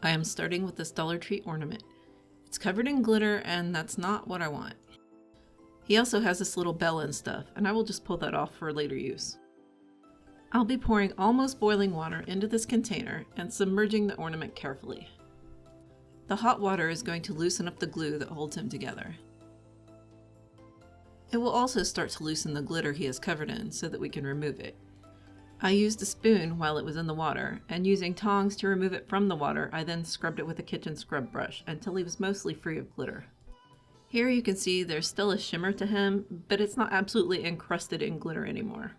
I am starting with this Dollar Tree ornament. It's covered in glitter and that's not what I want. He also has this little bell and stuff, and I will just pull that off for later use. I'll be pouring almost boiling water into this container and submerging the ornament carefully. The hot water is going to loosen up the glue that holds him together. It will also start to loosen the glitter he is covered in so that we can remove it. I used a spoon while it was in the water, and using tongs to remove it from the water, I then scrubbed it with a kitchen scrub brush until he was mostly free of glitter. Here you can see there's still a shimmer to him, but it's not absolutely encrusted in glitter anymore.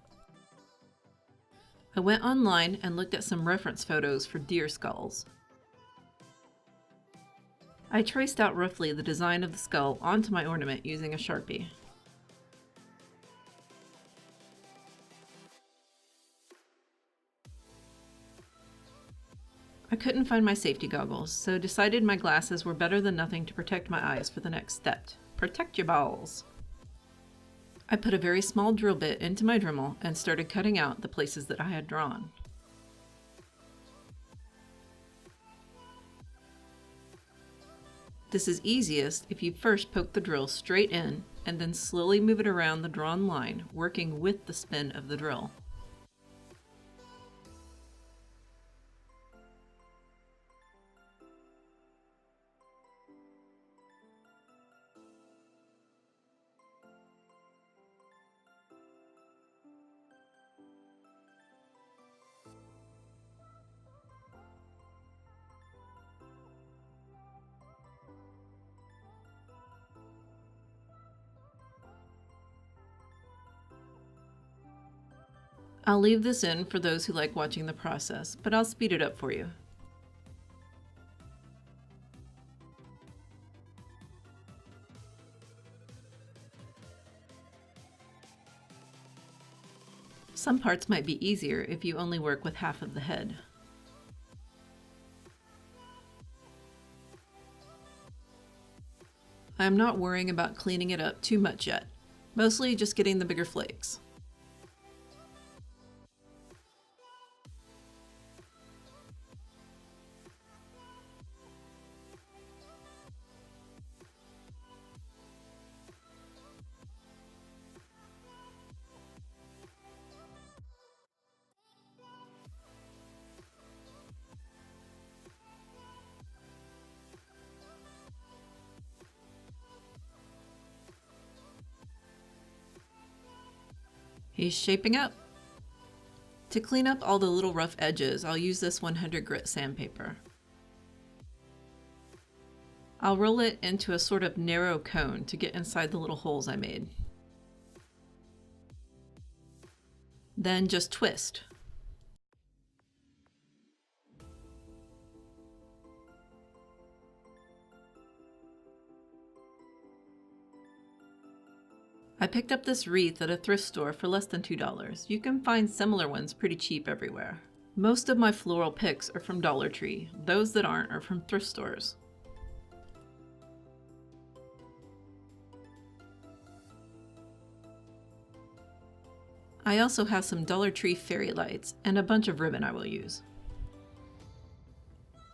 I went online and looked at some reference photos for deer skulls. I traced out roughly the design of the skull onto my ornament using a Sharpie. I couldn't find my safety goggles, so decided my glasses were better than nothing to protect my eyes for the next step. Protect your balls! I put a very small drill bit into my Dremel and started cutting out the places that I had drawn. This is easiest if you first poke the drill straight in and then slowly move it around the drawn line, working with the spin of the drill. I'll leave this in for those who like watching the process, but I'll speed it up for you. Some parts might be easier if you only work with half of the head. I am not worrying about cleaning it up too much yet, mostly just getting the bigger flakes. He's shaping up. To clean up all the little rough edges, I'll use this 100 grit sandpaper. I'll roll it into a sort of narrow cone to get inside the little holes I made. Then just twist. I picked up this wreath at a thrift store for less than $2. You can find similar ones pretty cheap everywhere. Most of my floral picks are from Dollar Tree. Those that aren't are from thrift stores. I also have some Dollar Tree fairy lights and a bunch of ribbon I will use.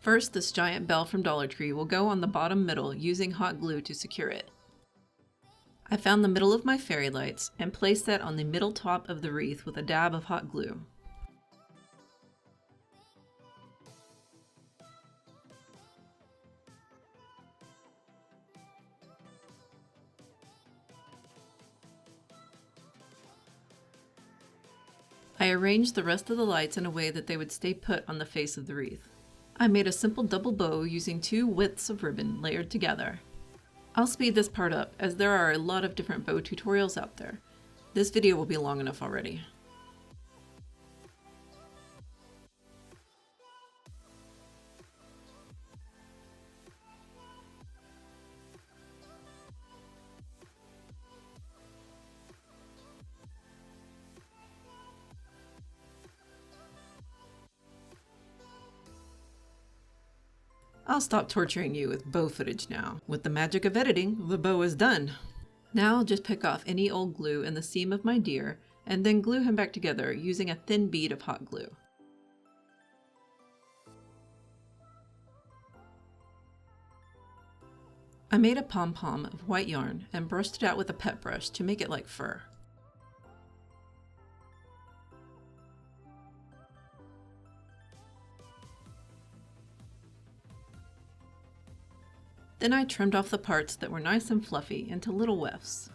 First, this giant bell from Dollar Tree will go on the bottom middle using hot glue to secure it. I found the middle of my fairy lights and placed that on the middle top of the wreath with a dab of hot glue. I arranged the rest of the lights in a way that they would stay put on the face of the wreath. I made a simple double bow using 2 widths of ribbon layered together. I'll speed this part up as there are a lot of different bow tutorials out there. This video will be long enough already. I'll stop torturing you with bow footage now. With the magic of editing, the bow is done. Now I'll just pick off any old glue in the seam of my deer and then glue him back together using a thin bead of hot glue. I made a pom-pom of white yarn and brushed it out with a pet brush to make it like fur. Then I trimmed off the parts that were nice and fluffy into little wefts.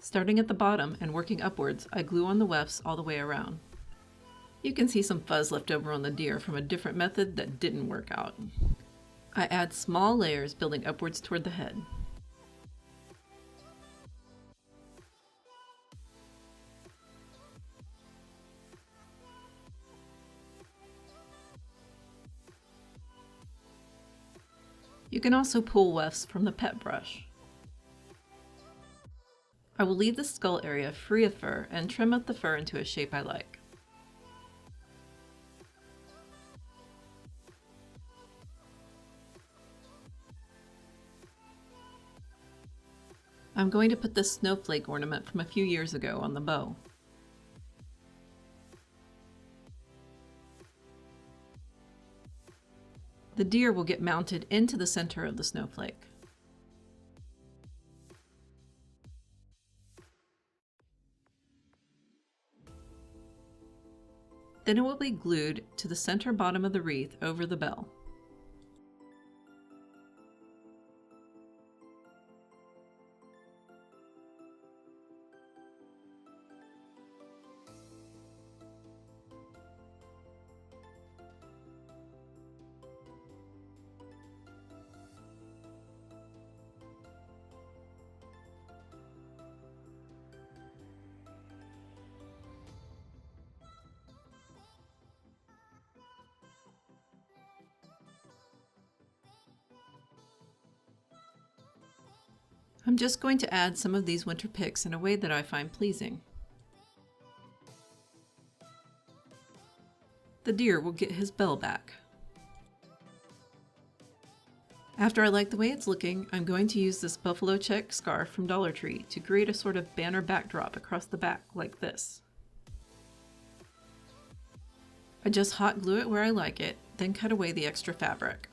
Starting at the bottom and working upwards, I glue on the wefts all the way around. You can see some fuzz left over on the deer from a different method that didn't work out. I add small layers building upwards toward the head. You can also pull wefts from the pet brush. I will leave the skull area free of fur and trim out the fur into a shape I like. I'm going to put this snowflake ornament from a few years ago on the bow. The deer will get mounted into the center of the snowflake. Then it will be glued to the center bottom of the wreath over the bell. I'm just going to add some of these winter picks in a way that I find pleasing. The deer will get his bell back. After I like the way it's looking, I'm going to use this buffalo check scarf from Dollar Tree to create a sort of banner backdrop across the back like this. I just hot glue it where I like it, then cut away the extra fabric.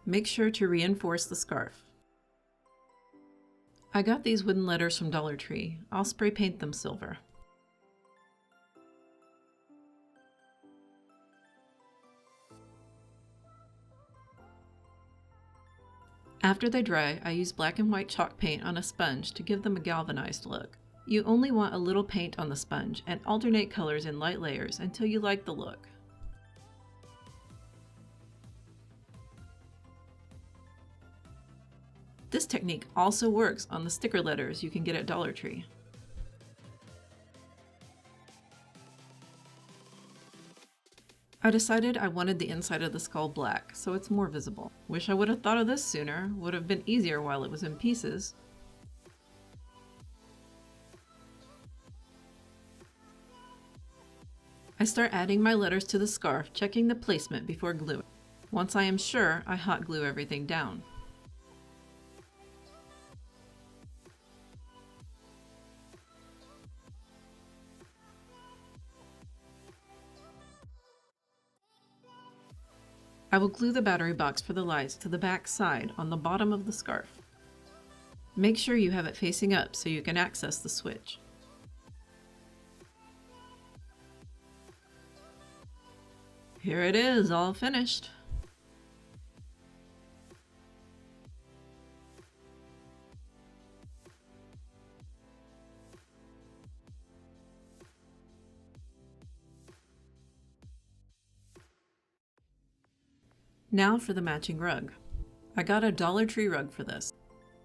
Make sure to reinforce the scarf. I got these wooden letters from Dollar Tree. I'll spray paint them silver. After they dry, I use black and white chalk paint on a sponge to give them a galvanized look. You only want a little paint on the sponge and alternate colors in light layers until you like the look. This technique also works on the sticker letters you can get at Dollar Tree. I decided I wanted the inside of the skull black, so it's more visible. Wish I would have thought of this sooner, would have been easier while it was in pieces. I start adding my letters to the scarf, checking the placement before gluing. Once I am sure, I hot glue everything down. I will glue the battery box for the lights to the back side on the bottom of the scarf. Make sure you have it facing up so you can access the switch. Here it is, all finished. Now for the matching rug. I got a Dollar Tree rug for this.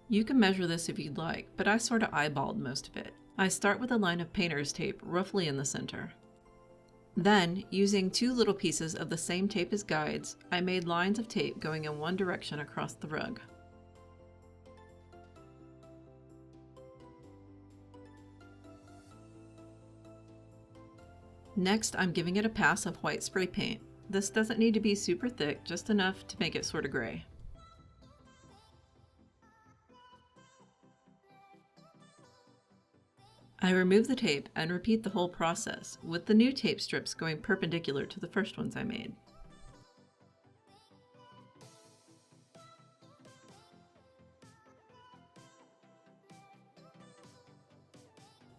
You can measure this if you'd like, but I sort of eyeballed most of it. I start with a line of painter's tape roughly in the center. Then, using 2 little pieces of the same tape as guides, I made lines of tape going in one direction across the rug. Next, I'm giving it a pass of white spray paint. This doesn't need to be super thick, just enough to make it sort of gray. I remove the tape and repeat the whole process, with the new tape strips going perpendicular to the first ones I made.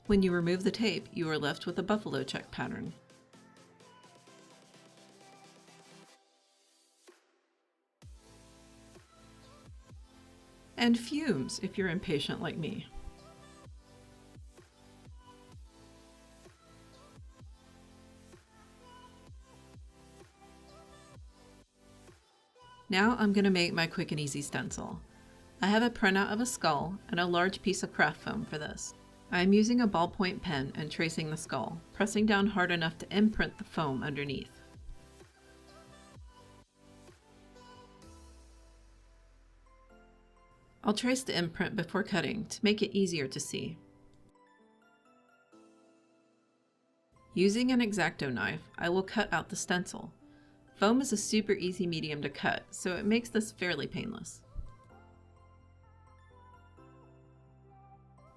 When you remove the tape, you are left with a buffalo check pattern. And fumes if you're impatient like me. Now I'm going to make my quick and easy stencil. I have a printout of a skull and a large piece of craft foam for this. I am using a ballpoint pen and tracing the skull, pressing down hard enough to imprint the foam underneath. I'll trace the imprint before cutting to make it easier to see. Using an X-Acto knife, I will cut out the stencil. Foam is a super easy medium to cut, so it makes this fairly painless.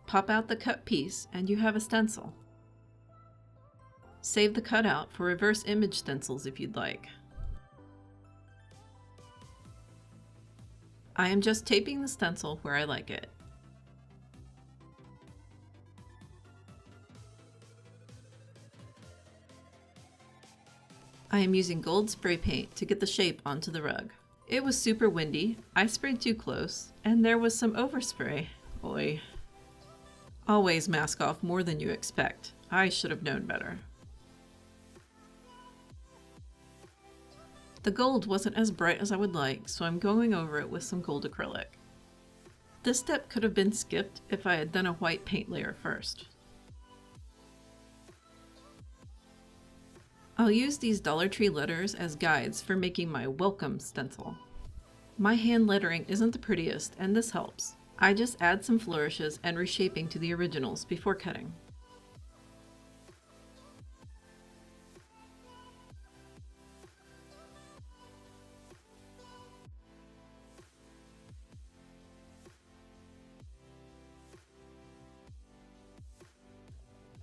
Pop out the cut piece and you have a stencil. Save the cutout for reverse image stencils if you'd like. I am just taping the stencil where I like it. I am using gold spray paint to get the shape onto the rug. It was super windy, I sprayed too close, and there was some overspray. Boy. Always mask off more than you expect. I should have known better. The gold wasn't as bright as I would like, so I'm going over it with some gold acrylic. This step could have been skipped if I had done a white paint layer first. I'll use these Dollar Tree letters as guides for making my welcome stencil. My hand lettering isn't the prettiest, and this helps. I just add some flourishes and reshaping to the originals before cutting.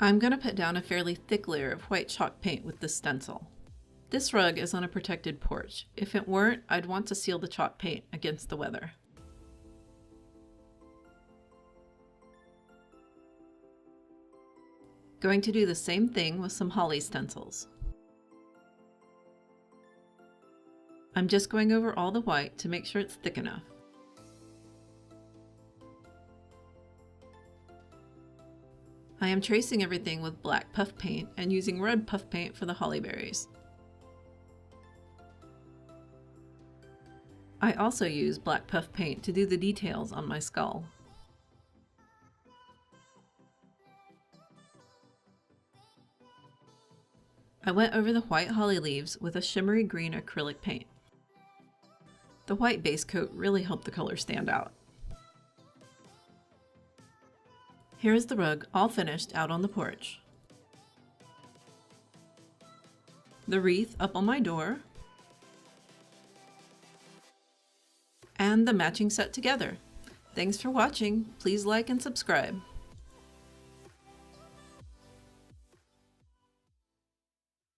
I'm going to put down a fairly thick layer of white chalk paint with this stencil. This rug is on a protected porch. If it weren't, I'd want to seal the chalk paint against the weather. Going to do the same thing with some holly stencils. I'm just going over all the white to make sure it's thick enough. I am tracing everything with black puff paint and using red puff paint for the holly berries. I also use black puff paint to do the details on my skull. I went over the white holly leaves with a shimmery green acrylic paint. The white base coat really helped the color stand out. Here is the rug all finished out on the porch. The wreath up on my door, and the matching set together. Thanks for watching. Please like and subscribe.